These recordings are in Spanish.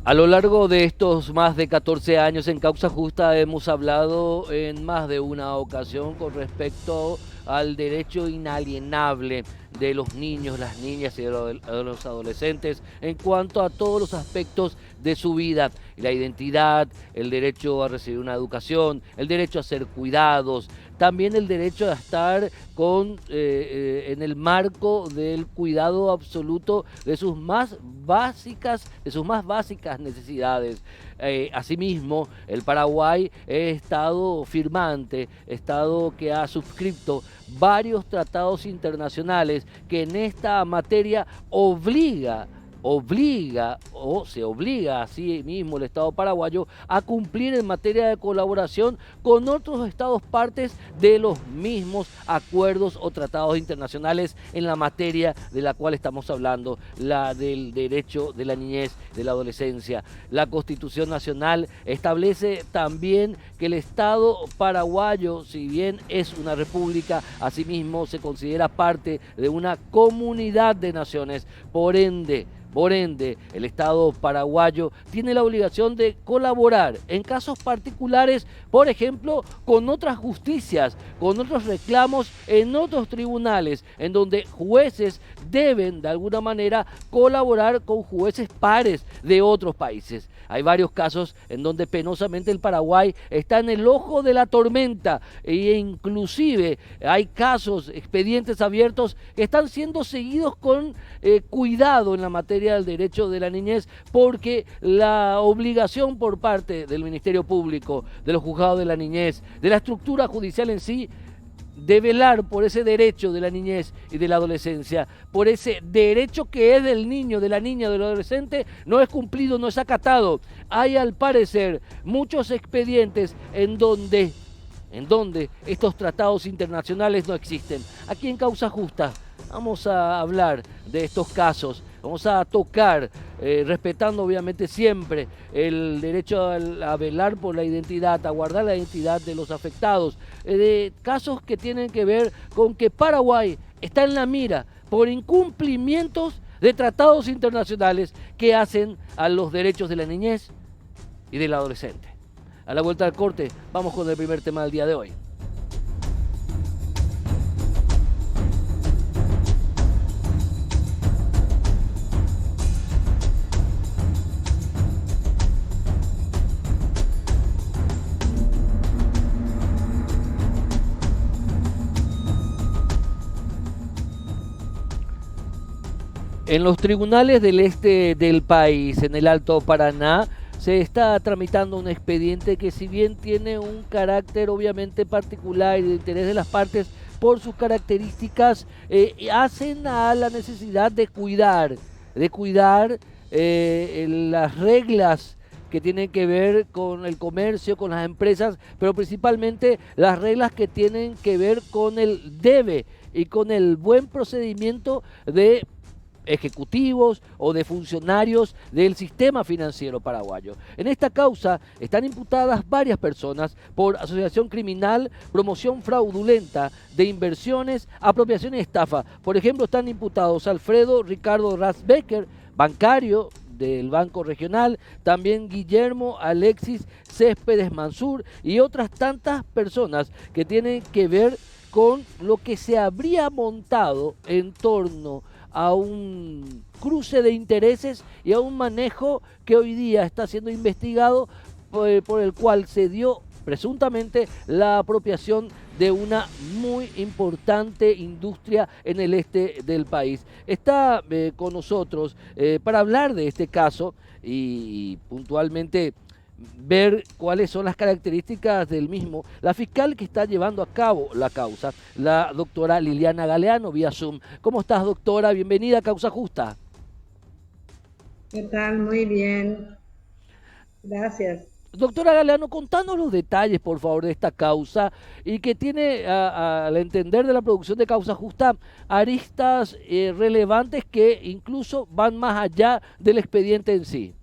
A lo largo de estos más de 14 años en Causa Justa hemos hablado en más de una ocasión con respecto al derecho inalienable de los niños, las niñas y de los adolescentes en cuanto a todos los aspectos de su vida, la identidad, el derecho a recibir una educación, el derecho a ser cuidados, también el derecho a estar en el marco del cuidado absoluto de sus más básicas necesidades. Asimismo, el Paraguay es estado firmante, estado que ha suscrito varios tratados internacionales que en esta materia se obliga a sí mismo el Estado paraguayo a cumplir en materia de colaboración con otros estados partes de los mismos acuerdos o tratados internacionales en la materia de la cual estamos hablando, la del derecho de la niñez, de la adolescencia. La Constitución Nacional establece también que el Estado paraguayo, si bien es una república, asimismo se considera parte de una comunidad de naciones, por ende, el Estado paraguayo tiene la obligación de colaborar en casos particulares, por ejemplo, con otras justicias, con otros reclamos en otros tribunales, en donde jueces deben de alguna manera colaborar con jueces pares de otros países. Hay varios casos en donde penosamente el Paraguay está en el ojo de la tormenta e inclusive hay casos, expedientes abiertos que están siendo seguidos con cuidado en la materia del derecho de la niñez, porque la obligación por parte del Ministerio Público, de los juzgados de la niñez, de la estructura judicial en sí, de velar por ese derecho de la niñez y de la adolescencia, por ese derecho que es del niño, de la niña, del adolescente, no es cumplido, no es acatado. Hay al parecer muchos expedientes en donde estos tratados internacionales no existen. Aquí en Causa Justa vamos a hablar de estos casos, vamos a tocar, respetando obviamente siempre el derecho a velar por la identidad, a guardar la identidad de los afectados, de casos que tienen que ver con que Paraguay está en la mira por incumplimientos de tratados internacionales que hacen a los derechos de la niñez y del adolescente. A la vuelta al corte, vamos con el primer tema del día de hoy. En los tribunales del este del país, en el Alto Paraná, se está tramitando un expediente que, si bien tiene un carácter obviamente particular y de interés de las partes por sus características, hacen a la necesidad de cuidar las reglas que tienen que ver con el comercio, con las empresas, pero principalmente las reglas que tienen que ver con el debe y con el buen procedimiento de ejecutivos o de funcionarios del sistema financiero paraguayo. En esta causa están imputadas varias personas por asociación criminal, promoción fraudulenta de inversiones, apropiación y estafa. Por ejemplo, están imputados Alfredo Ricardo Rasbecker, bancario del Banco Regional, también Guillermo Alexis Céspedes Mansur y otras tantas personas que tienen que ver con lo que se habría montado en torno a un cruce de intereses y a un manejo que hoy día está siendo investigado por el cual se dio presuntamente la apropiación de una muy importante industria en el este del país. Está con nosotros para hablar de este caso y puntualmente ver cuáles son las características del mismo, la fiscal que está llevando a cabo la causa, la doctora Liliana Galeano, vía Zoom. ¿Cómo estás, doctora? Bienvenida a Causa Justa. ¿Qué tal? Muy bien, gracias. Doctora Galeano, contanos los detalles, por favor, de esta causa y que tiene, al entender de la producción de Causa Justa, aristas relevantes que incluso van más allá del expediente en sí.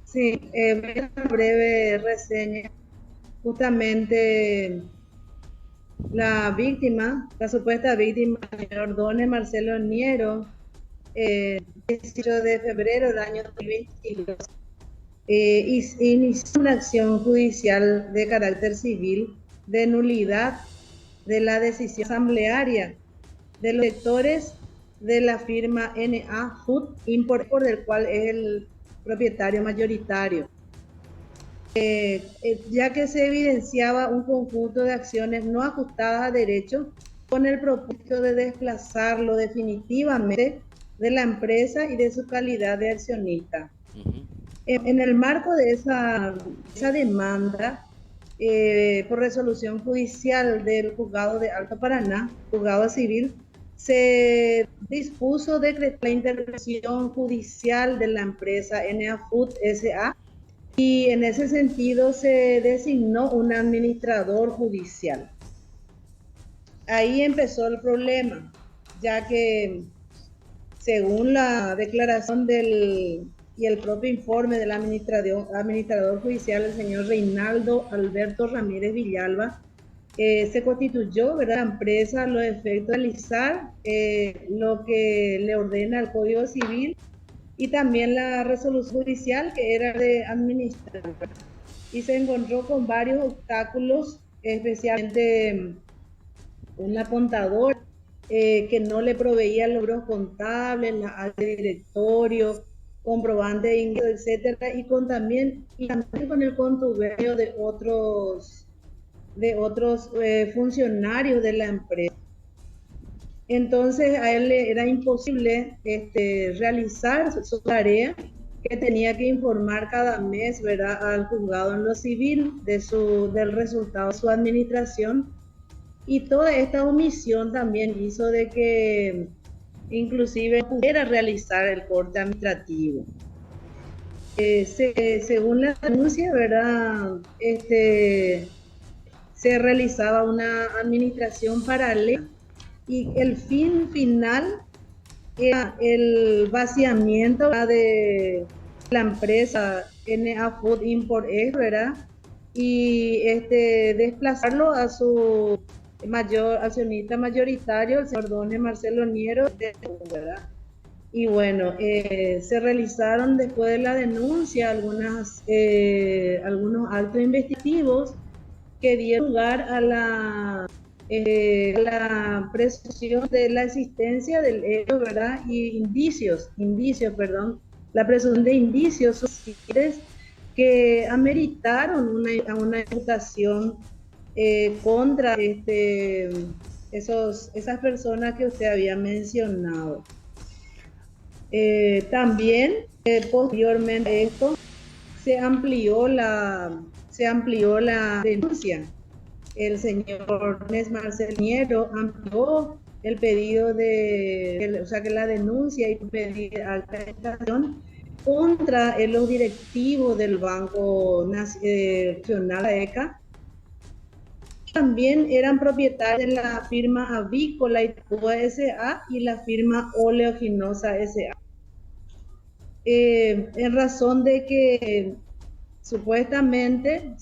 Sí, voy a hacer una breve reseña. Justamente la víctima, la supuesta víctima, el señor Dones Marcelo Niero, 18 de febrero del año 2022, inició una acción judicial de carácter civil de nulidad de la decisión asamblearia de los directores de la firma NA Food Import, por el cual es el propietario mayoritario, ya que se evidenciaba un conjunto de acciones no ajustadas a derecho con el propósito de desplazarlo definitivamente de la empresa y de su calidad de accionista. En el marco de esa demanda, por resolución judicial del Juzgado de Alto Paraná, Juzgado Civil, se dispuso decretar la intervención judicial de la empresa NA Food S.A. y en ese sentido se designó un administrador judicial. Ahí empezó el problema, ya que según la declaración y el propio informe del administrador judicial, el señor Reinaldo Alberto Ramírez Villalba, se constituyó, ¿verdad?, la empresa a los efectos de realizar lo que le ordena el Código Civil y también la resolución judicial, que era de administrar. Y se encontró con varios obstáculos, especialmente una contadora que no le proveía logros contables, la acta de directorio, comprobante de ingresos, etcétera, y también con el contubernio de otros funcionarios de la empresa. Entonces a él le era imposible realizar su tarea, que tenía que informar cada mes, ¿verdad?, al juzgado en lo civil del resultado de su administración. Y toda esta omisión también hizo de que inclusive pudiera realizar el corte administrativo. Según la denuncia, ¿verdad?, se realizaba una administración paralela y el fin final era el vaciamiento de la empresa NA Food Import, ¿verdad?, y desplazarlo a su accionista mayoritario, el señor Don Marcelo Niero, ¿verdad? Y bueno, se realizaron después de la denuncia algunos actos investigativos que dieron lugar a la presunción de la existencia del hecho, ¿verdad?, y indicios, perdón, la presunción de indicios suficientes que ameritaron una imputación contra esas personas que usted había mencionado. También, posteriormente a esto, se amplió la denuncia. El señor Marcelo Niero amplió el pedido o sea, que la denuncia y pedido de alta estación contra los directivos del Banco Nacional ECA. También eran propietarios de la firma Avícola Itapúa S.A. y la firma Oleoginosa S.A. En razón de que supuestamente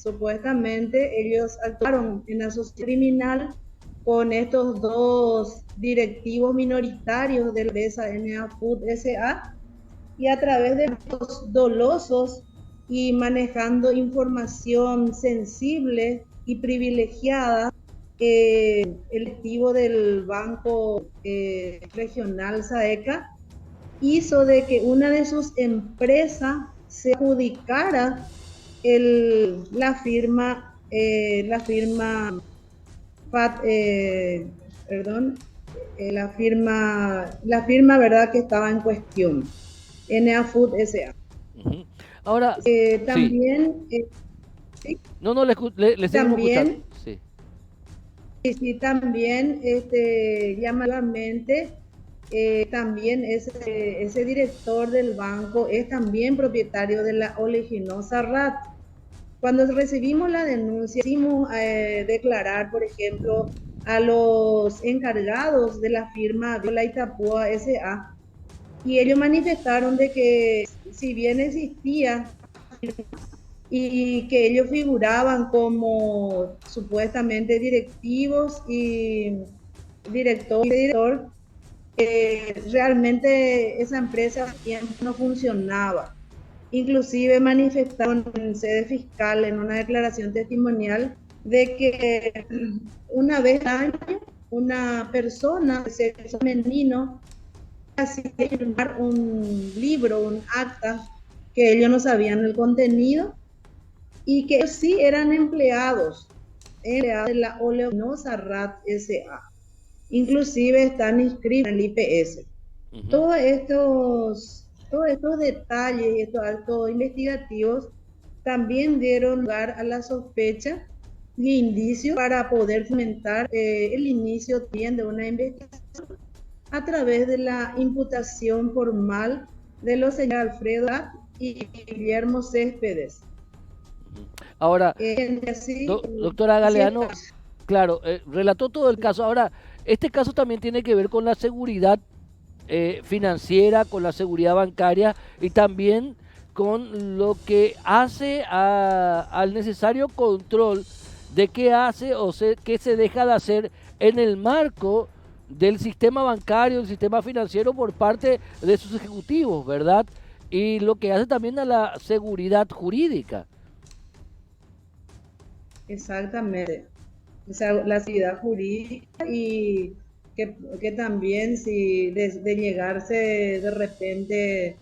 ellos actuaron en asociación criminal con estos dos directivos minoritarios de la empresa NA Food S.A. y a través de actos dolosos y manejando información sensible y privilegiada, el activo del Banco Regional SAECA hizo de que una de sus empresas se adjudicara la firma verdad que estaba en cuestión, NA Food S.A. Ahora, también sí. No, le seguimos escuchando. Sí, también llamativamente, también ese director del banco es también propietario de la Oleaginosa RAT. Cuando recibimos la denuncia, hicimos declarar, por ejemplo, a los encargados de la firma Avícola Itapúa S.A. y ellos manifestaron de que si bien existía y que ellos figuraban como supuestamente directivos y director, realmente esa empresa hace tiempo no funcionaba. Inclusive manifestaron en sede fiscal en una declaración testimonial de que una vez al año una persona de sexo femenino hacía firmar un libro, un acta, que ellos no sabían el contenido y que ellos sí eran empleados de la Oleaginosa RAT SA. Inclusive están inscritos en el IPS. Ujú. Todos estos detalles y estos actos investigativos también dieron lugar a la sospecha y indicios para poder fomentar el inicio también de una investigación a través de la imputación formal de los señores Alfredo y Guillermo Céspedes. Ahora, Así, doctora Galeano, claro, relató todo el caso. Ahora, este caso también tiene que ver con la seguridad financiera, con la seguridad bancaria y también con lo que hace al necesario control de qué hace qué se deja de hacer en el marco del sistema bancario, del sistema financiero por parte de sus ejecutivos, ¿verdad? Y lo que hace también a la seguridad jurídica. Exactamente. O sea, la seguridad jurídica y que también si de llegarse de repente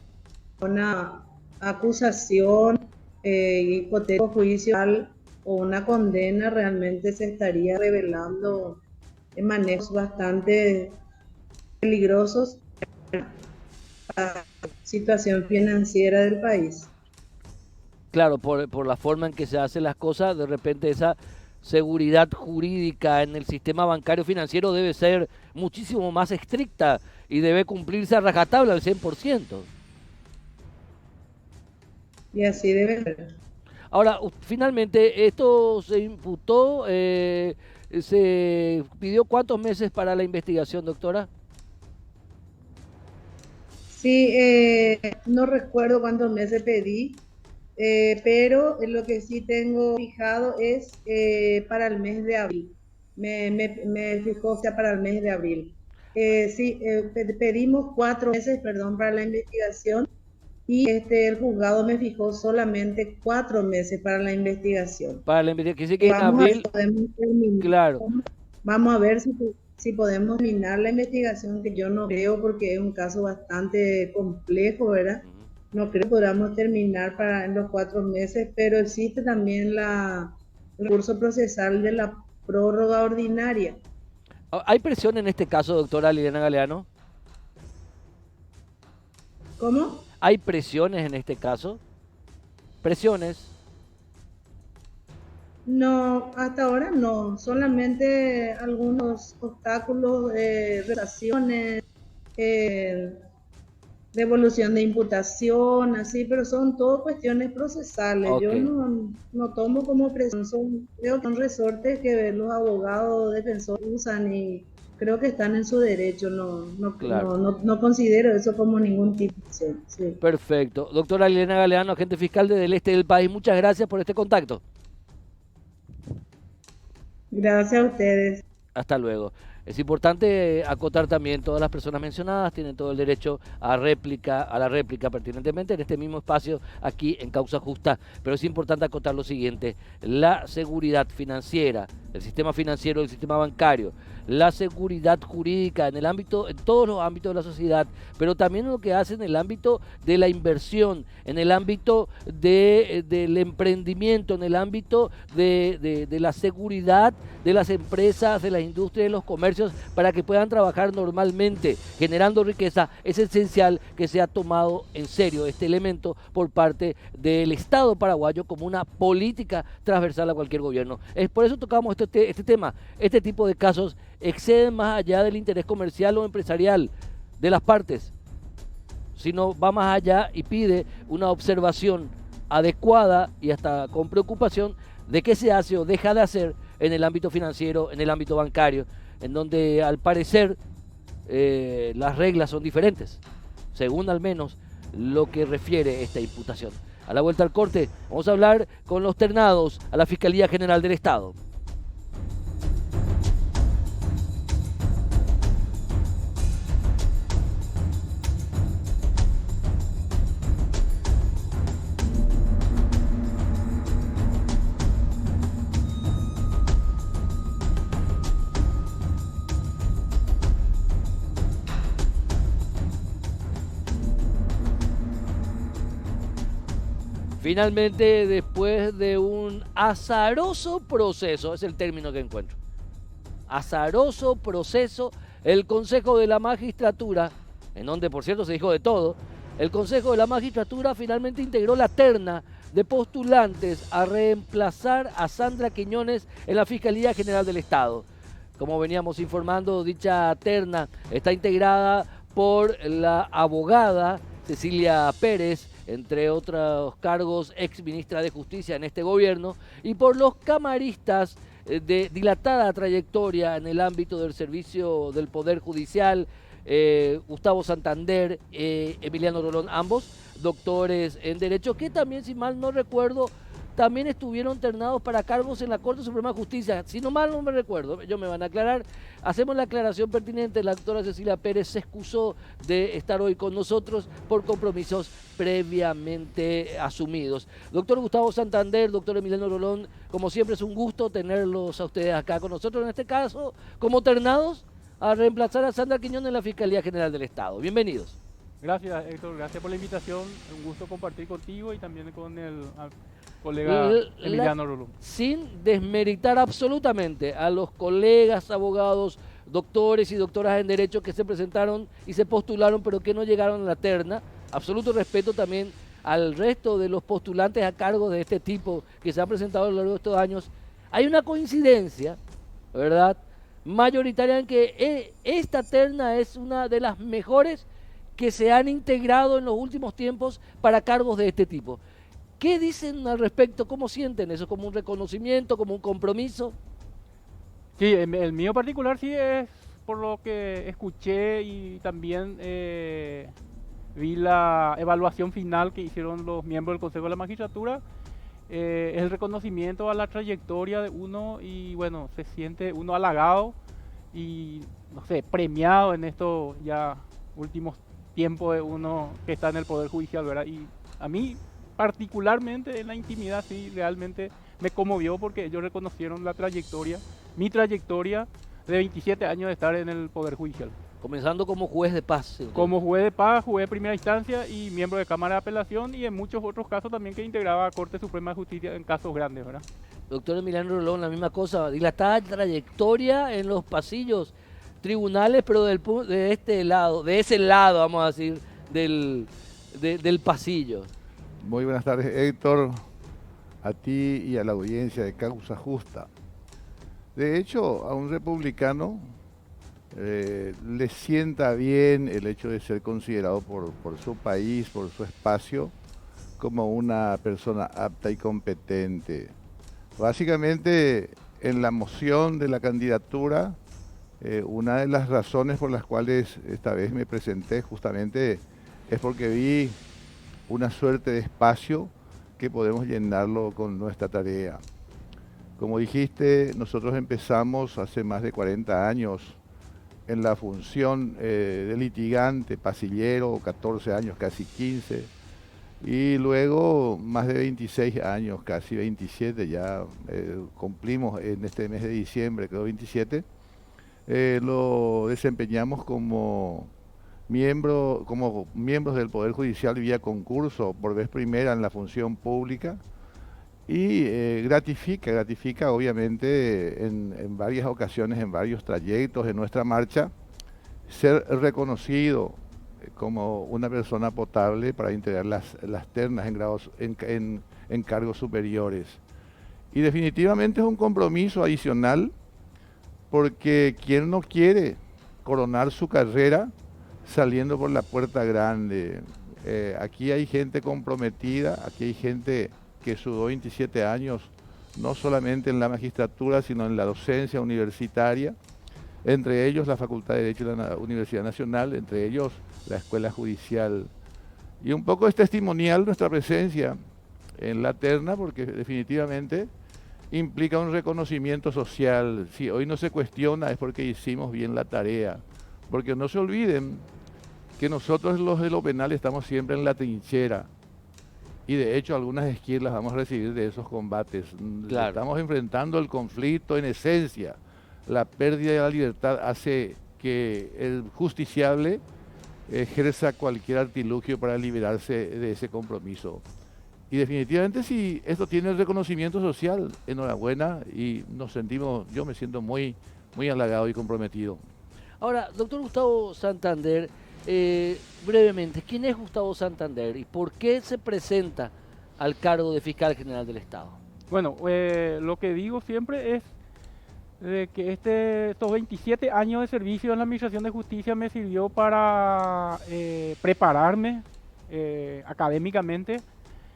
a una acusación, hipotético juicio o una condena, realmente se estaría revelando en manejos bastante peligrosos para la situación financiera del país. Claro, por la forma en que se hacen las cosas, de repente esa seguridad jurídica en el sistema bancario financiero debe ser muchísimo más estricta y debe cumplirse a rajatabla al 100%. Y así debe ser. Ahora, finalmente, esto se imputó, se pidió ¿cuántos meses para la investigación, doctora? Sí, no recuerdo cuántos meses pedí, pero lo que sí tengo fijado es para el mes de abril. Me fijó, o sea, para el mes de abril. Sí, pedimos 4 meses, perdón, para la investigación y el juzgado me fijó solamente 4 meses para la investigación. Para la investigación, que en Vamos a ver si abril, podemos terminar. claro. Vamos a ver si podemos terminar la investigación, que yo no creo porque es un caso bastante complejo, ¿verdad? No creo que podamos terminar en los 4 meses, pero existe también el recurso procesal de la prórroga ordinaria. ¿Hay presión en este caso, doctora Liliana Galeano? ¿Cómo? ¿Hay presiones en este caso? ¿Presiones? No, hasta ahora no, solamente algunos obstáculos, relaciones, devolución de imputación, así, pero son todo cuestiones procesales. Yo Ok, no tomo como presión, creo que son resortes que los abogados defensores usan y creo que están en su derecho, claro. no considero eso como ningún tipo de presión. Sí. Perfecto. Doctora Liliana Galeano, agente fiscal del este del país, muchas gracias por este contacto. Gracias a ustedes. Hasta luego. Es importante acotar también, todas las personas mencionadas tienen todo el derecho a la réplica pertinentemente en este mismo espacio aquí en Causa Justa, pero es importante acotar lo siguiente: la seguridad financiera, el sistema financiero, el sistema bancario, la seguridad jurídica en el ámbito, en todos los ámbitos de la sociedad, pero también lo que hace en el ámbito de la inversión, en el ámbito del emprendimiento, en el ámbito de la seguridad de las empresas, de las industrias, de los comercios, para que puedan trabajar normalmente, generando riqueza. Es esencial que sea tomado en serio este elemento por parte del Estado paraguayo como una política transversal a cualquier gobierno. Es por eso tocamos este tema. Este tipo de casos exceden más allá del interés comercial o empresarial de las partes, sino va más allá y pide una observación adecuada y hasta con preocupación de qué se hace o deja de hacer en el ámbito financiero, en el ámbito bancario, en donde al parecer las reglas son diferentes, según al menos lo que refiere esta imputación. A la vuelta al corte vamos a hablar con los ternados a la Fiscalía General del Estado. Finalmente, después de un azaroso proceso, es el término que encuentro, azaroso proceso, el Consejo de la Magistratura, en donde por cierto se dijo de todo, el Consejo de la Magistratura finalmente integró la terna de postulantes a reemplazar a Sandra Quiñones en la Fiscalía General del Estado. Como veníamos informando, dicha terna está integrada por la abogada Cecilia Pérez, entre otros cargos, ex ministra de Justicia en este gobierno, y por los camaristas de dilatada trayectoria en el ámbito del servicio del Poder Judicial, Gustavo Santander, Emiliano Rolón, ambos doctores en Derecho, que también, si mal no recuerdo, también estuvieron ternados para cargos en la Corte Suprema de Justicia. Si no mal no me recuerdo, ellos me van a aclarar. Hacemos la aclaración pertinente. La doctora Cecilia Pérez se excusó de estar hoy con nosotros por compromisos previamente asumidos. Doctor Gustavo Santander, doctor Emiliano Rolón, como siempre es un gusto tenerlos a ustedes acá con nosotros, en este caso, como ternados a reemplazar a Sandra Quiñones en la Fiscalía General del Estado. Bienvenidos. Gracias, Héctor, gracias por la invitación. Un gusto compartir contigo y también con el colega Emiliano Rolón. Sin desmeritar absolutamente a los colegas abogados, doctores y doctoras en Derecho que se presentaron y se postularon, pero que no llegaron a la terna. Absoluto respeto también al resto de los postulantes a cargo de este tipo que se han presentado a lo largo de estos años. Hay una coincidencia, ¿verdad?, mayoritaria en que esta terna es una de las mejores que se han integrado en los últimos tiempos para cargos de este tipo. ¿Qué dicen al respecto? ¿Cómo sienten eso? ¿Como un reconocimiento, como un compromiso? Sí, el mío particular sí es por lo que escuché y también vi la evaluación final que hicieron los miembros del Consejo de la Magistratura. Es el reconocimiento a la trayectoria de uno y bueno, se siente uno halagado y no sé, premiado en estos ya últimos tiempos de uno que está en el Poder Judicial, ¿verdad? Y a mí particularmente en la intimidad sí realmente me conmovió porque ellos reconocieron la trayectoria, mi trayectoria de 27 años de estar en el Poder Judicial. Comenzando como juez de paz. ¿Sí? Como juez de paz, juez de primera instancia y miembro de Cámara de Apelación y en muchos otros casos también que integraba a Corte Suprema de Justicia en casos grandes, ¿verdad? Doctor Emiliano Rolón, la misma cosa, dilatada trayectoria en los pasillos tribunales, pero de este lado, de ese lado, vamos a decir, del pasillo. Muy buenas tardes, Héctor, a ti y a la audiencia de Causa Justa. De hecho, a un republicano le sienta bien el hecho de ser considerado por su país, por su espacio, como una persona apta y competente. Básicamente, en la moción de la candidatura, una de las razones por las cuales esta vez me presenté justamente es porque vi una suerte de espacio que podemos llenarlo con nuestra tarea. Como dijiste, nosotros empezamos hace más de 40 años en la función de litigante, pasillero, 14 años, casi 15, y luego más de 26 años, casi 27, ya cumplimos en este mes de diciembre, creo 27, lo desempeñamos como miembros del Poder Judicial vía concurso por vez primera en la función pública y gratifica obviamente en varias ocasiones, en varios trayectos en nuestra marcha, ser reconocido como una persona potable para integrar las ternas en cargos superiores. Y definitivamente es un compromiso adicional porque quien no quiere coronar su carrera saliendo por la puerta grande. Aquí hay gente comprometida, aquí hay gente que sudó 27 años, no solamente en la magistratura, sino en la docencia universitaria, entre ellos la Facultad de Derecho de la Universidad Nacional, entre ellos la Escuela Judicial. Y un poco es testimonial nuestra presencia en la terna, porque definitivamente implica un reconocimiento social. Si hoy no se cuestiona es porque hicimos bien la tarea, porque no se olviden que nosotros los de lo penal estamos siempre en la trinchera y de hecho algunas esquirlas vamos a recibir de esos combates. Claro. Estamos enfrentando el conflicto en esencia. La pérdida de la libertad hace que el justiciable ejerza cualquier artilugio para liberarse de ese compromiso. Y definitivamente si esto tiene el reconocimiento social, enhorabuena y yo me siento muy, muy halagado y comprometido. Ahora, doctor Gustavo Santander, brevemente, ¿quién es Gustavo Santander y por qué se presenta al cargo de fiscal general del Estado? Bueno, lo que digo siempre es de que estos 27 años de servicio en la Administración de Justicia me sirvió para prepararme académicamente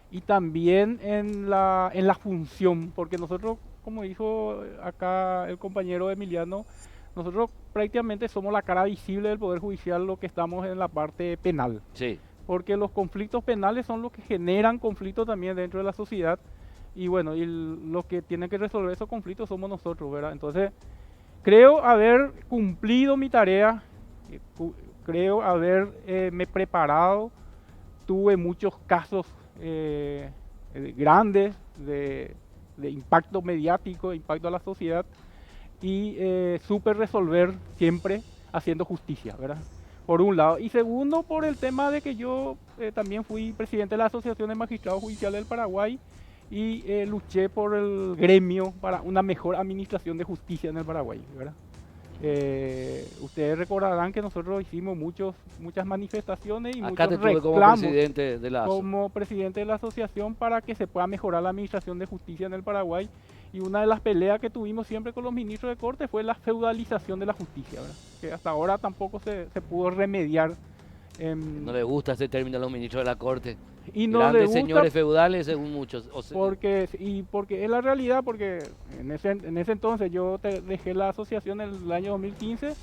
y también en la función, porque nosotros, como dijo acá el compañero Emiliano, nosotros prácticamente somos la cara visible del Poder Judicial, lo que estamos en la parte penal. Sí. Porque los conflictos penales son los que generan conflictos también dentro de la sociedad. Y bueno, los que tienen que resolver esos conflictos somos nosotros, ¿verdad? Entonces, creo haber cumplido mi tarea, creo haberme preparado, tuve muchos casos grandes de impacto mediático, de impacto a la sociedad, y supe resolver siempre haciendo justicia, ¿verdad? Por un lado. Y segundo, por el tema de que yo también fui presidente de la Asociación de Magistrados Judiciales del Paraguay y luché por el gremio para una mejor administración de justicia en el Paraguay, ¿verdad? Ustedes recordarán que nosotros hicimos muchas manifestaciones y Acá muchos te tuve como reclamos presidente de la ASO. como presidente de la asociación para que se pueda mejorar la administración de justicia en el Paraguay. Y una de las peleas que tuvimos siempre con los ministros de corte fue la feudalización de la justicia, ¿verdad? Que hasta ahora tampoco se pudo remediar. No le gusta ese término a los ministros de la Corte. Y no Grandes le gusta señores feudales, según muchos. porque es la realidad, porque en ese entonces yo dejé la asociación en el año 2015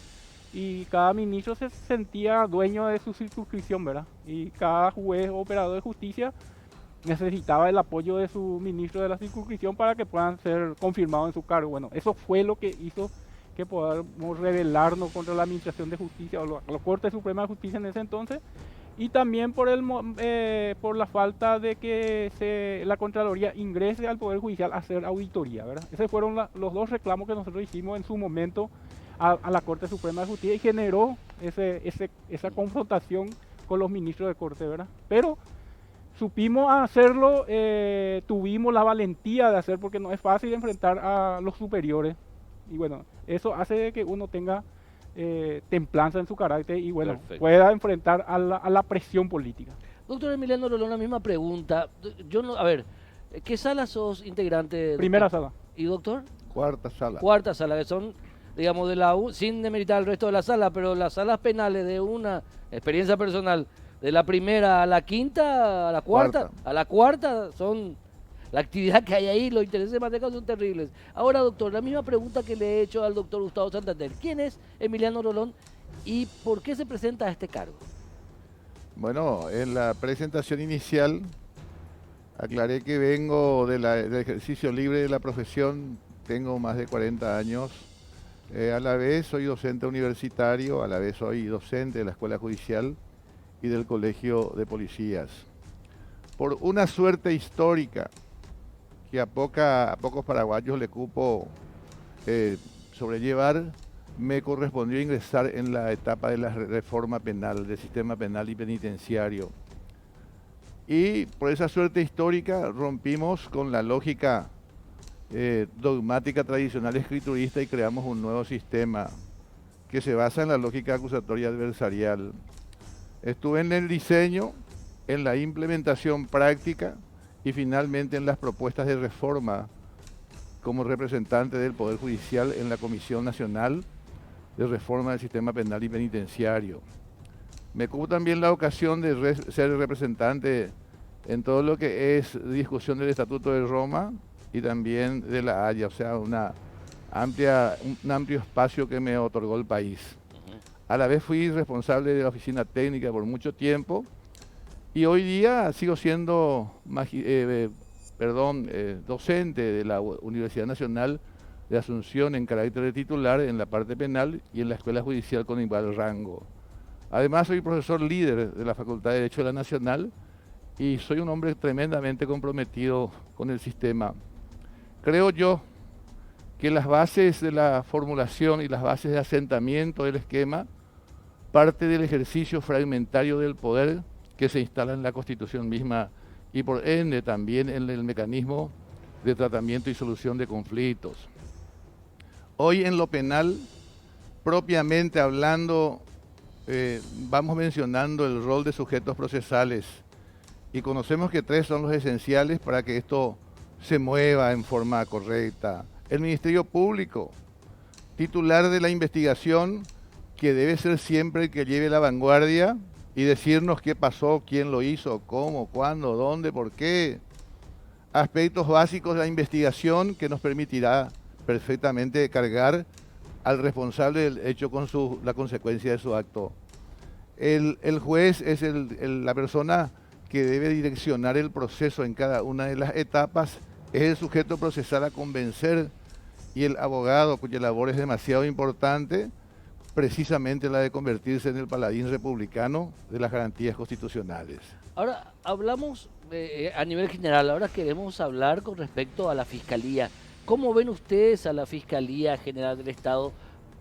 y cada ministro se sentía dueño de su circunscripción, ¿verdad? Y cada juez o operador de justicia necesitaba el apoyo de su ministro de la circunscripción para que puedan ser confirmados en su cargo. Bueno, eso fue lo que hizo que podamos rebelarnos contra la administración de justicia o la Corte Suprema de Justicia en ese entonces, y también por la falta de que la Contraloría ingrese al Poder Judicial a hacer auditoría, ¿verdad? Esos fueron los dos reclamos que nosotros hicimos en su momento a la Corte Suprema de Justicia y generó esa confrontación con los ministros de Corte, ¿verdad? Pero supimos hacerlo, tuvimos la valentía de hacer, porque no es fácil enfrentar a los superiores. Y bueno, eso hace que uno tenga templanza en su carácter y bueno, Perfecto. pueda enfrentar a la presión política. Doctor Emiliano Rolón, la misma pregunta. Yo no, a ver, ¿qué sala sos integrante? Doctor? Primera sala. ¿Y doctor? Cuarta sala. Cuarta sala, que son, digamos, sin demeritar el resto de la sala, pero las salas penales de una experiencia personal, de la primera a la quinta, a la cuarta, a la cuarta son... La actividad que hay ahí, los intereses matemáticos son terribles. Ahora, doctor, la misma pregunta que le he hecho al doctor Gustavo Santander. ¿Quién es Emiliano Rolón y por qué se presenta a este cargo? Bueno, en la presentación inicial aclaré que vengo del ejercicio libre de la profesión, tengo más de 40 años. A la vez soy docente universitario, a la vez soy docente de la Escuela Judicial y del Colegio de Policías. Por una suerte histórica que a pocos paraguayos le cupo sobrellevar, me correspondió ingresar en la etapa de la reforma penal, del sistema penal y penitenciario. Y por esa suerte histórica rompimos con la lógica dogmática tradicional escriturista y creamos un nuevo sistema que se basa en la lógica acusatoria adversarial. Estuve en el diseño, en la implementación práctica y finalmente en las propuestas de reforma como representante del Poder Judicial en la Comisión Nacional de Reforma del Sistema Penal y Penitenciario. Me cupo también la ocasión de ser representante en todo lo que es discusión del Estatuto de Roma y también de la Haya, o sea, un amplio espacio que me otorgó el país. A la vez fui responsable de la oficina técnica por mucho tiempo y hoy día sigo siendo docente de la Universidad Nacional de Asunción en carácter de titular en la parte penal y en la Escuela Judicial con igual rango. Además soy profesor líder de la Facultad de Derecho de la Nacional y soy un hombre tremendamente comprometido con el sistema. Creo yo que las bases de la formulación y las bases de asentamiento del esquema parte del ejercicio fragmentario del poder que se instala en la Constitución misma y por ende también en el mecanismo de tratamiento y solución de conflictos. Hoy en lo penal, propiamente hablando, vamos mencionando el rol de sujetos procesales y conocemos que 3 son los esenciales para que esto se mueva en forma correcta. El Ministerio Público, titular de la investigación, que debe ser siempre el que lleve la vanguardia y decirnos qué pasó, quién lo hizo, cómo, cuándo, dónde, por qué. Aspectos básicos de la investigación que nos permitirá perfectamente cargar al responsable del hecho con la consecuencia de su acto. El juez es la persona que debe direccionar el proceso en cada una de las etapas, es el sujeto procesal a convencer, y el abogado, cuya labor es demasiado importante, precisamente la de convertirse en el paladín republicano de las garantías constitucionales. Ahora hablamos a nivel general, ahora queremos hablar con respecto a la Fiscalía. ¿Cómo ven ustedes a la Fiscalía General del Estado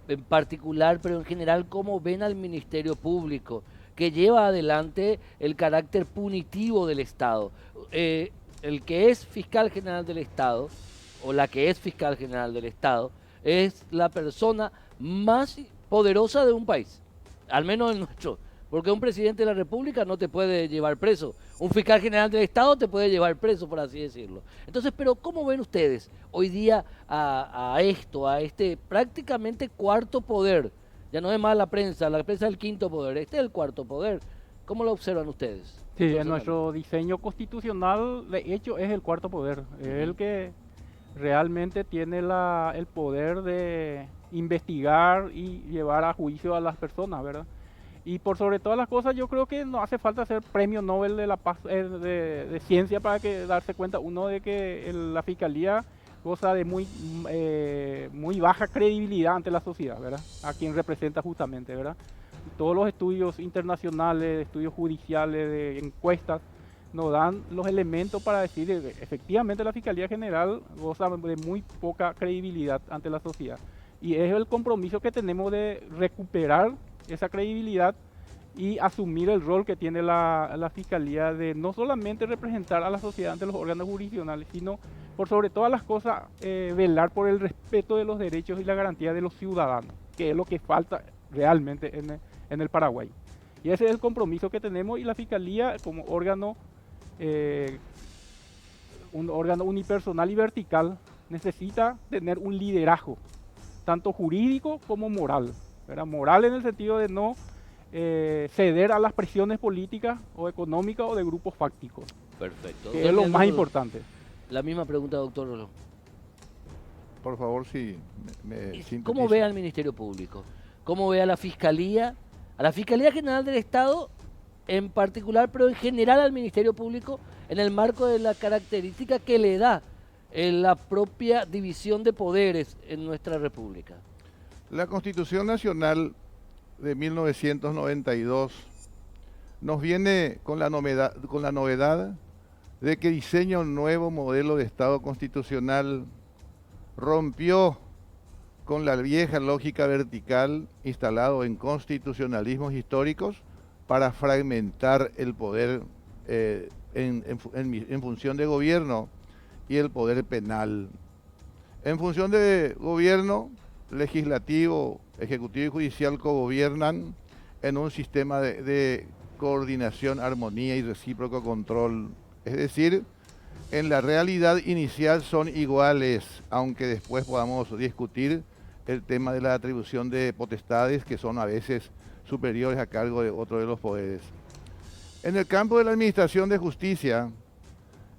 en particular, pero en general cómo ven al Ministerio Público, que lleva adelante el carácter punitivo del Estado? El que es fiscal general del Estado, o la que es fiscal general del Estado, es la persona más poderosa de un país, al menos el nuestro, porque un presidente de la República no te puede llevar preso, un fiscal general del Estado te puede llevar preso, por así decirlo. Entonces, pero ¿cómo ven ustedes hoy día a este prácticamente cuarto poder? Ya no es más la prensa es el quinto poder, este es el cuarto poder. ¿Cómo lo observan ustedes? Sí, en nuestro diseño constitucional, de hecho, es el cuarto poder, es el que realmente tiene el poder de investigar y llevar a juicio a las personas, ¿verdad? Y por sobre todas las cosas, yo creo que no hace falta ser premio Nobel de la paz, de ciencia para darse cuenta uno de que la Fiscalía goza de muy baja credibilidad ante la sociedad, ¿verdad? A quien representa justamente, ¿verdad? Todos los estudios internacionales, estudios judiciales, de encuestas, nos dan los elementos para decir que efectivamente la Fiscalía General goza de muy poca credibilidad ante la sociedad. Y es el compromiso que tenemos de recuperar esa credibilidad y asumir el rol que tiene la Fiscalía de no solamente representar a la sociedad ante los órganos jurisdiccionales, sino por sobre todas las cosas velar por el respeto de los derechos y la garantía de los ciudadanos, que es lo que falta realmente en el Paraguay. Y ese es el compromiso que tenemos, y la Fiscalía como órgano, un órgano unipersonal y vertical, necesita tener un liderazgo, tanto jurídico como moral, ¿verdad? Moral en el sentido de no ceder a las presiones políticas o económicas o de grupos fácticos. Perfecto. Que es lo más importante. La misma pregunta, doctor Rolón. Por favor, sí. ¿Cómo ve al Ministerio Público? ¿Cómo ve a la Fiscalía General del Estado en particular, pero en general al Ministerio Público, en el marco de la característica que le da la propia división de poderes en nuestra República? La Constitución Nacional de 1992 nos viene con la novedad de que diseña un nuevo modelo de Estado constitucional, rompió con la vieja lógica vertical instalado en constitucionalismos históricos para fragmentar el poder en función de gobierno y el poder penal. En función de gobierno, legislativo, ejecutivo y judicial cogobiernan en un sistema de coordinación, armonía y recíproco control. Es decir, en la realidad inicial son iguales, aunque después podamos discutir el tema de la atribución de potestades que son a veces superiores a cargo de otro de los poderes. En el campo de la administración de justicia,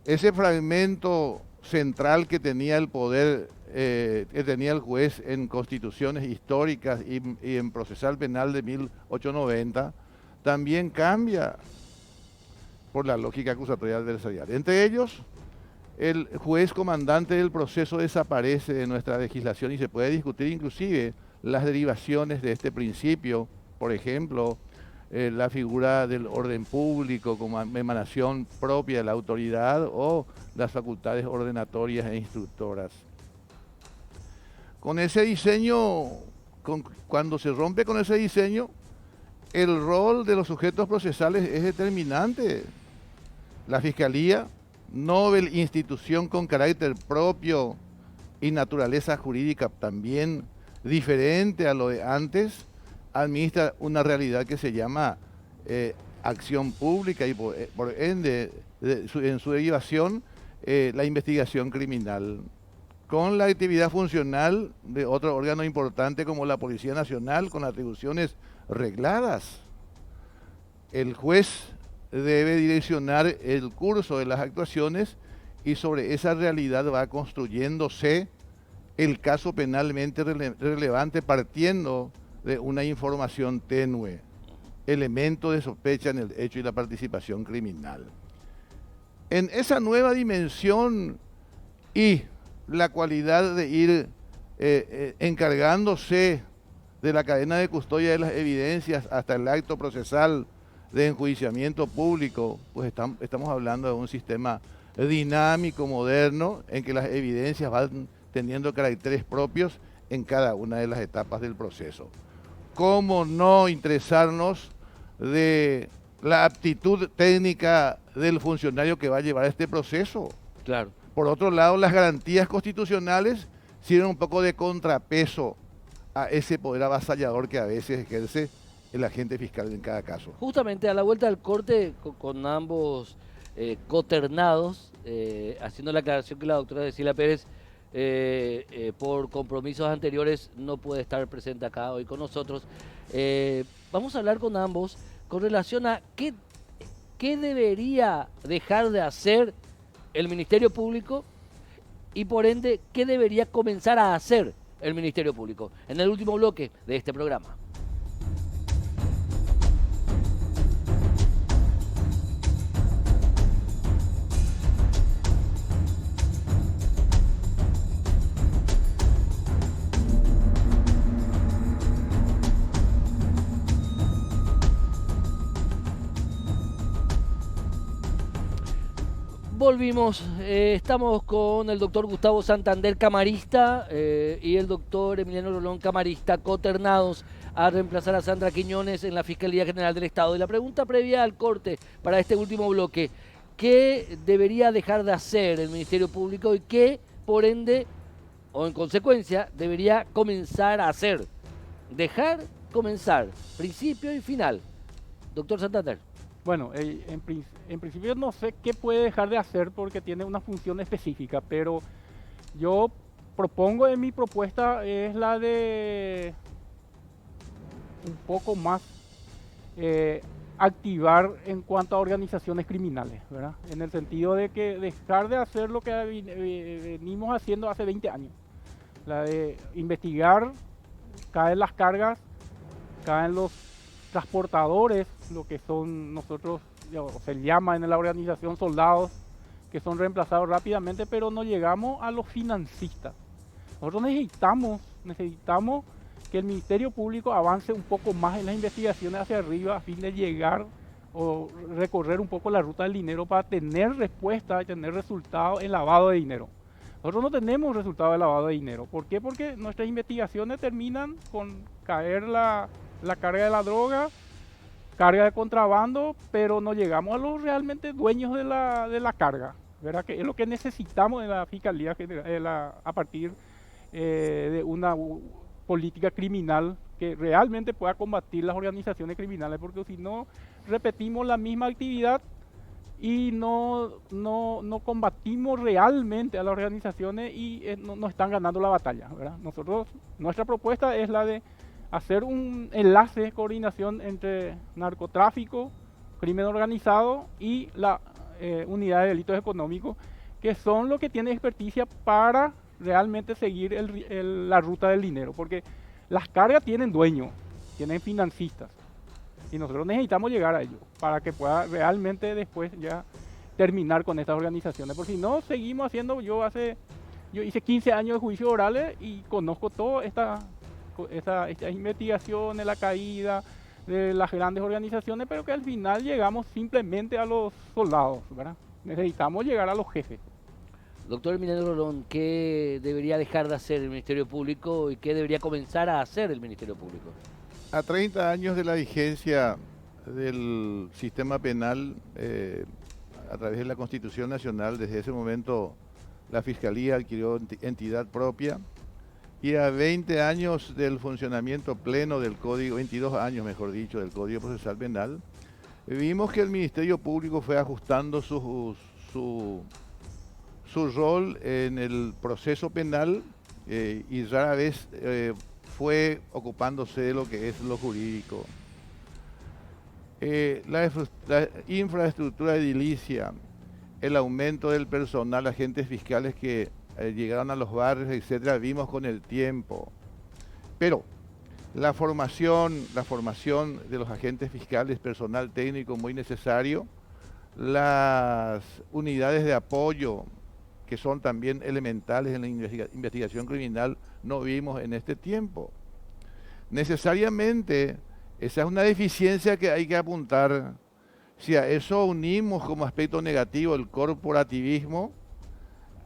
ese fragmento central que tenía el poder, que tenía el juez en constituciones históricas y en procesal penal de 1890, también cambia por la lógica acusatoria adversarial. Entre ellos, el juez comandante del proceso desaparece de nuestra legislación y se puede discutir inclusive las derivaciones de este principio, por ejemplo, la figura del orden público como emanación propia de la autoridad o las facultades ordenatorias e instructoras. Con ese diseño, cuando se rompe con ese diseño, el rol de los sujetos procesales es determinante. La Fiscalía, novel institución con carácter propio y naturaleza jurídica también diferente a lo de antes, administra una realidad que se llama acción pública y por ende, en su derivación, la investigación criminal, con la actividad funcional de otro órgano importante como la Policía Nacional, con atribuciones regladas. El juez debe direccionar el curso de las actuaciones y sobre esa realidad va construyéndose el caso penalmente relevante partiendo de una información tenue, elemento de sospecha en el hecho y la participación criminal. En esa nueva dimensión y la cualidad de ir encargándose de la cadena de custodia de las evidencias hasta el acto procesal de enjuiciamiento público, pues estamos hablando de un sistema dinámico, moderno, en que las evidencias van teniendo caracteres propios en cada una de las etapas del proceso. ¿Cómo no interesarnos de la aptitud técnica del funcionario que va a llevar este proceso? Claro. Por otro lado, las garantías constitucionales sirven un poco de contrapeso a ese poder avasallador que a veces ejerce el agente fiscal en cada caso. Justamente a la vuelta del corte, con ambos coternados, haciendo la aclaración que la doctora Cecilia Pérez, por compromisos anteriores, no puede estar presente acá hoy con nosotros. Vamos a hablar con ambos con relación a qué debería dejar de hacer el Ministerio Público y por ende qué debería comenzar a hacer el Ministerio Público en el último bloque de este programa. Volvimos, estamos con el doctor Gustavo Santander, camarista, y el doctor Emiliano Rolón, camarista, coternados a reemplazar a Sandra Quiñones en la Fiscalía General del Estado. Y la pregunta previa al corte para este último bloque: ¿qué debería dejar de hacer el Ministerio Público y qué, por ende, o en consecuencia, debería comenzar a hacer? Dejar, comenzar, principio y final. Doctor Santander. Bueno, en principio no sé qué puede dejar de hacer porque tiene una función específica, pero yo propongo en mi propuesta es la de un poco más activar en cuanto a organizaciones criminales, ¿verdad? En el sentido de que dejar de hacer lo que venimos haciendo hace 20 años, la de investigar, caen las cargas, caen los transportadores, lo que son nosotros, se llama en la organización soldados, que son reemplazados rápidamente, pero no llegamos a los financistas. Nosotros necesitamos que el Ministerio Público avance un poco más en las investigaciones hacia arriba a fin de llegar o recorrer un poco la ruta del dinero para tener respuesta y tener resultados en lavado de dinero. Nosotros no tenemos resultados de lavado de dinero. ¿Por qué? Porque nuestras investigaciones terminan con caer la carga de la droga, carga de contrabando, pero no llegamos a los realmente dueños de la carga, ¿verdad? Que es lo que necesitamos en la Fiscalía a partir de una política criminal que realmente pueda combatir las organizaciones criminales, porque si no repetimos la misma actividad y no combatimos realmente a las organizaciones y no están ganando la batalla, ¿verdad? Nuestra propuesta es la de hacer un enlace de coordinación entre narcotráfico, crimen organizado y la unidad de delitos económicos, que son los que tienen experticia para realmente seguir la ruta del dinero, porque las cargas tienen dueños, tienen financistas, y nosotros necesitamos llegar a ellos para que pueda realmente después ya terminar con estas organizaciones, porque si no seguimos haciendo, yo hice 15 años de juicios orales y conozco toda esta investigación de la caída de las grandes organizaciones, pero que al final llegamos simplemente a los soldados, ¿verdad? Necesitamos llegar a los jefes. Doctor Emiliano Rolón, ¿qué debería dejar de hacer el Ministerio Público y qué debería comenzar a hacer el Ministerio Público? A 30 años de la vigencia del sistema penal, a través de la Constitución Nacional, desde ese momento la Fiscalía adquirió entidad propia, y a 20 años del funcionamiento pleno del Código, 22 años mejor dicho, del Código Procesal Penal, vimos que el Ministerio Público fue ajustando su rol en el proceso penal y rara vez fue ocupándose de lo que es lo jurídico. La infraestructura edilicia, el aumento del personal, agentes fiscales que llegaron a los barrios, etcétera, vimos con el tiempo. Pero la formación de los agentes fiscales, personal técnico muy necesario, las unidades de apoyo, que son también elementales en la investigación criminal, no vimos en este tiempo. Necesariamente, esa es una deficiencia que hay que apuntar. Si a eso unimos como aspecto negativo el corporativismo,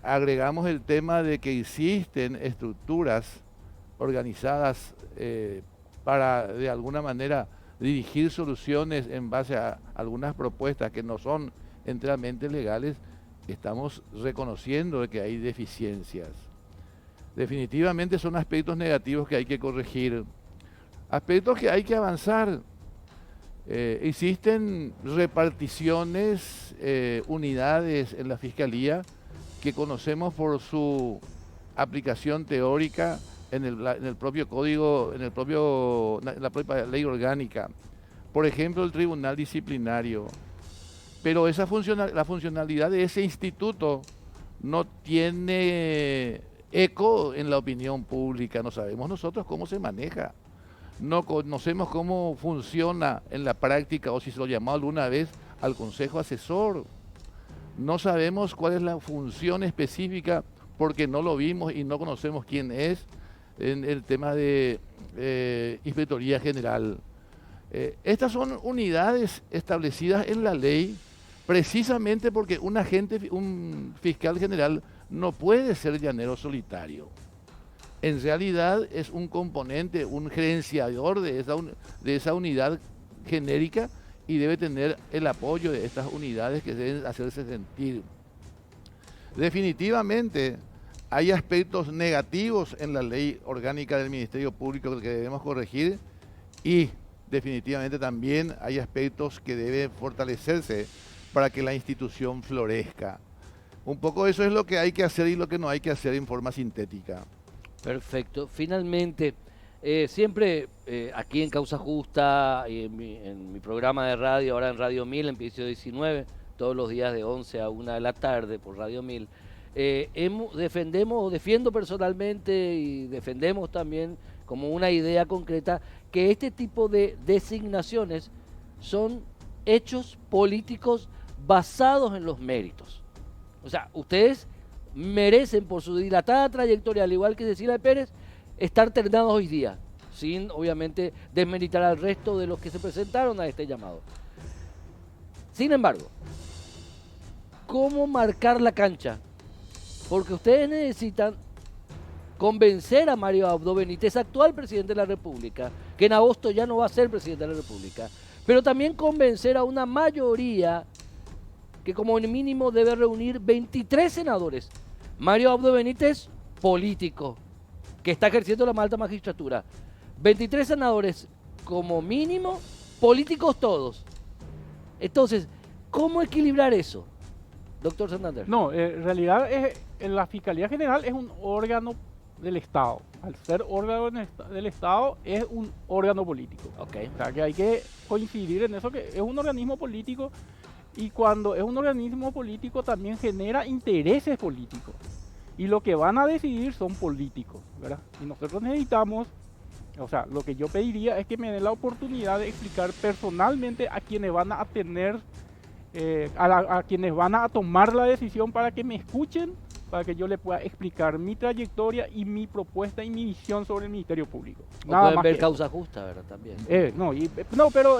agregamos el tema de que existen estructuras organizadas para de alguna manera dirigir soluciones en base a algunas propuestas que no son enteramente legales, estamos reconociendo de que hay deficiencias. Definitivamente son aspectos negativos que hay que corregir, aspectos que hay que avanzar. Existen reparticiones, unidades en la Fiscalía que conocemos por su aplicación teórica en el propio código, en la propia ley orgánica. Por ejemplo, el Tribunal Disciplinario. Pero la funcionalidad de ese instituto no tiene eco en la opinión pública. No sabemos nosotros cómo se maneja. No conocemos cómo funciona en la práctica, o si se lo llamó alguna vez al Consejo Asesor. No sabemos cuál es la función específica porque no lo vimos y no conocemos quién es en el tema de Inspectoría General. Estas son unidades establecidas en la ley precisamente porque un fiscal general no puede ser llanero solitario. En realidad es un componente, un gerenciador de esa unidad genérica y debe tener el apoyo de estas unidades que deben hacerse sentir. Definitivamente hay aspectos negativos en la ley orgánica del Ministerio Público que debemos corregir y definitivamente también hay aspectos que deben fortalecerse para que la institución florezca. Un poco eso es lo que hay que hacer y lo que no hay que hacer en forma sintética. Perfecto. Finalmente, siempre aquí en Causa Justa, en mi programa de radio, ahora en Radio 1000, en Piso 19, todos los días de 11 a 1 de la tarde por Radio 1000, defiendo personalmente y defendemos también como una idea concreta que este tipo de designaciones son hechos políticos basados en los méritos. O sea, ustedes merecen por su dilatada trayectoria, al igual que Cecilia Pérez, estar terminados hoy día, sin obviamente desmeritar al resto de los que se presentaron a este llamado. Sin embargo, ¿cómo marcar la cancha? Porque ustedes necesitan convencer a Mario Abdo Benítez, actual presidente de la República, que en agosto ya no va a ser presidente de la República, pero también convencer a una mayoría que como mínimo debe reunir 23 senadores. Mario Abdo Benítez, político, que está ejerciendo la alta magistratura. 23 senadores como mínimo, políticos todos. Entonces, ¿cómo equilibrar eso, doctor Santander? No, en realidad en la Fiscalía General es un órgano del Estado. Al ser órgano del Estado es un órgano político. Okay. O sea que hay que coincidir en eso, que es un organismo político y cuando es un organismo político también genera intereses políticos. Y lo que van a decidir son políticos, ¿verdad? Y nosotros necesitamos, o sea, lo que yo pediría es que me den la oportunidad de explicar personalmente a quienes van a tener, a quienes van a tomar la decisión para que me escuchen, para que yo les pueda explicar mi trayectoria y mi propuesta y mi visión sobre el Ministerio Público. Nada pueden más ver Causa Justa, ¿verdad? También. Pero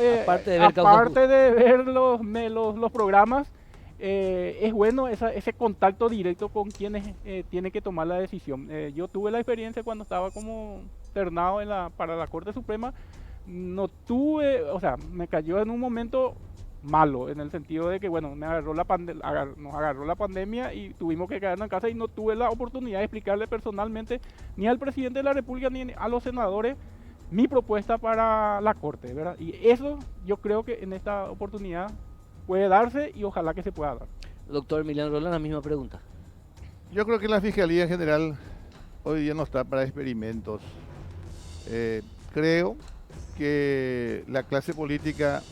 aparte de ver los programas, es bueno ese contacto directo con quienes tienen que tomar la decisión. Yo tuve la experiencia cuando estaba como ternado para la Corte Suprema, no tuve, o sea, me cayó en un momento malo, en el sentido de que, bueno, nos agarró la pandemia y tuvimos que quedarnos en casa y no tuve la oportunidad de explicarle personalmente ni al presidente de la República ni a los senadores mi propuesta para la Corte, ¿verdad? Y eso yo creo que en esta oportunidad puede darse y ojalá que se pueda dar. Doctor Emiliano Rolón, la misma pregunta. Yo creo que la Fiscalía General hoy día no está para experimentos. Creo que la clase política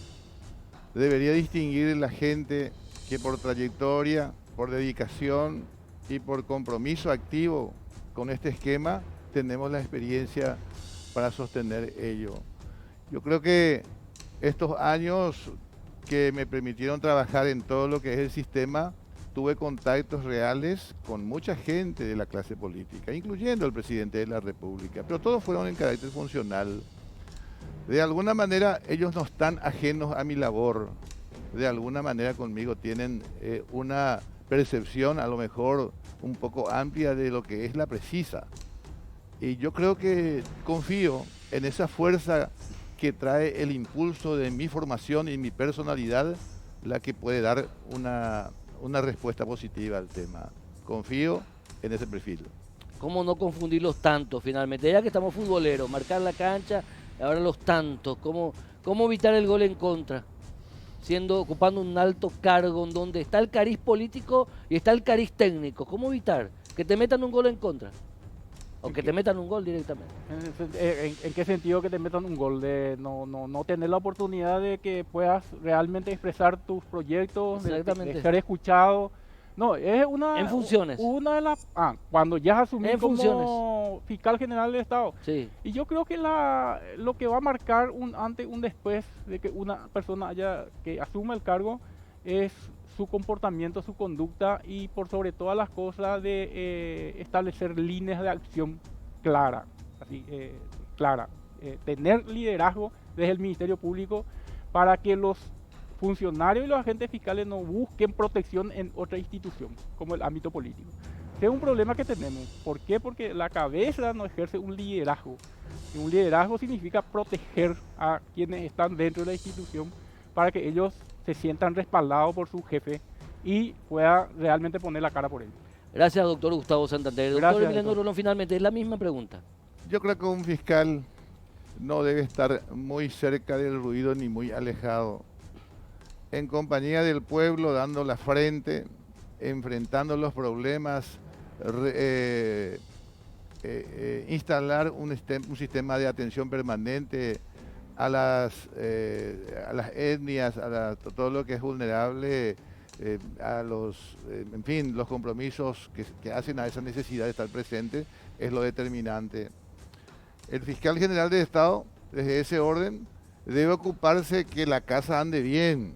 debería distinguir la gente que por trayectoria, por dedicación y por compromiso activo con este esquema tenemos la experiencia para sostener ello. Yo creo que estos años que me permitieron trabajar en todo lo que es el sistema, tuve contactos reales con mucha gente de la clase política, incluyendo el presidente de la República, pero todos fueron en carácter funcional. De alguna manera ellos no están ajenos a mi labor, de alguna manera conmigo tienen una percepción a lo mejor un poco amplia de lo que es la precisa. Y yo creo que confío en esa fuerza que trae el impulso de mi formación y mi personalidad, la que puede dar una respuesta positiva al tema. Confío en ese perfil. ¿Cómo no confundirlos tanto finalmente? Ya que estamos futboleros, marcar la cancha, ahora los tantos. ¿Cómo evitar el gol en contra? Ocupando un alto cargo en donde está el cariz político y está el cariz técnico. ¿Cómo evitar que te metan un gol en contra? O que te metan un gol directamente. ¿En qué sentido que te metan un gol? De no tener la oportunidad de que puedas realmente expresar tus proyectos, de ser escuchado. No, es una... En funciones. Una de las... cuando ya asumí como fiscal general del Estado. Sí. Y yo creo que lo que va a marcar un antes y un después de que una persona que asuma el cargo es su comportamiento, su conducta y por sobre todas las cosas de establecer líneas de acción clara, tener liderazgo desde el Ministerio Público para que los funcionarios y los agentes fiscales no busquen protección en otra institución, como el ámbito político. Es un problema que tenemos. ¿Por qué? Porque la cabeza no ejerce un liderazgo. Y un liderazgo significa proteger a quienes están dentro de la institución para que ellos se sientan respaldados por su jefe y pueda realmente poner la cara por ellos. Gracias, doctor Gustavo Santander. Doctor Emiliano Rolón, finalmente, es la misma pregunta. Yo creo que un fiscal no debe estar muy cerca del ruido ni muy alejado. En compañía del pueblo, dando la frente, enfrentando los problemas, instalar un sistema de atención permanente a las etnias, todo lo que es vulnerable, en fin, los compromisos que hacen a esa necesidad de estar presente es lo determinante. El fiscal general de Estado, desde ese orden, debe ocuparse que la casa ande bien,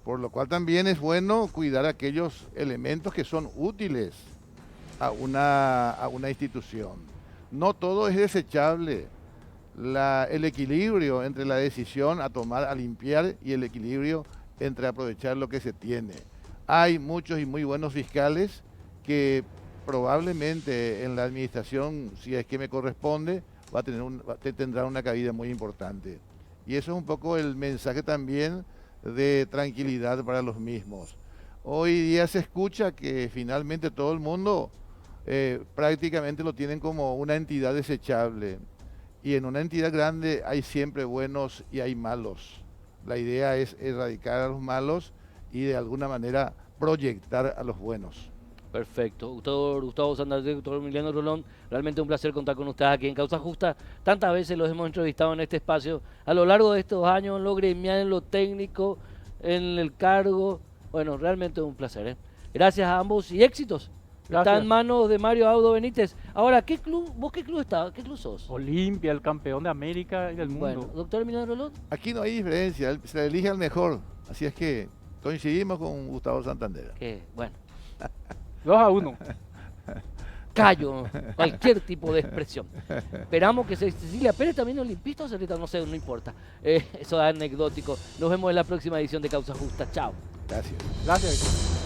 por lo cual también es bueno cuidar aquellos elementos que son útiles a una institución. No todo es desechable. El equilibrio entre la decisión a tomar, a limpiar, y el equilibrio entre aprovechar lo que se tiene. Hay muchos y muy buenos fiscales que probablemente en la administración, si es que me corresponde, tendrán una cabida muy importante. Y eso es un poco el mensaje también de tranquilidad para los mismos. Hoy día se escucha que finalmente todo el mundo prácticamente lo tienen como una entidad desechable. Y en una entidad grande hay siempre buenos y hay malos. La idea es erradicar a los malos y de alguna manera proyectar a los buenos. Perfecto. Doctor Gustavo Santander, doctor Emiliano Rolón, realmente un placer contar con ustedes aquí en Causa Justa. Tantas veces los hemos entrevistado en este espacio a lo largo de estos años, en lo gremial, en lo técnico, en el cargo. Bueno, realmente un placer. Gracias a ambos y éxitos. Gracias. Está en manos de Mario Audo Benítez. Ahora, ¿vos qué club estás? ¿Qué club sos? Olimpia, el campeón de América y del mundo. Bueno, doctor Emiliano Rolón. Aquí no hay diferencia, se elige al mejor. Así es que coincidimos con Gustavo Santander. Bueno. 2-1. Callo, cualquier tipo de expresión. Esperamos que Cecilia Pérez también olimpista o celita, no sé, no importa. Eso es anecdótico. Nos vemos en la próxima edición de Causa Justa. Chao. Gracias. Gracias.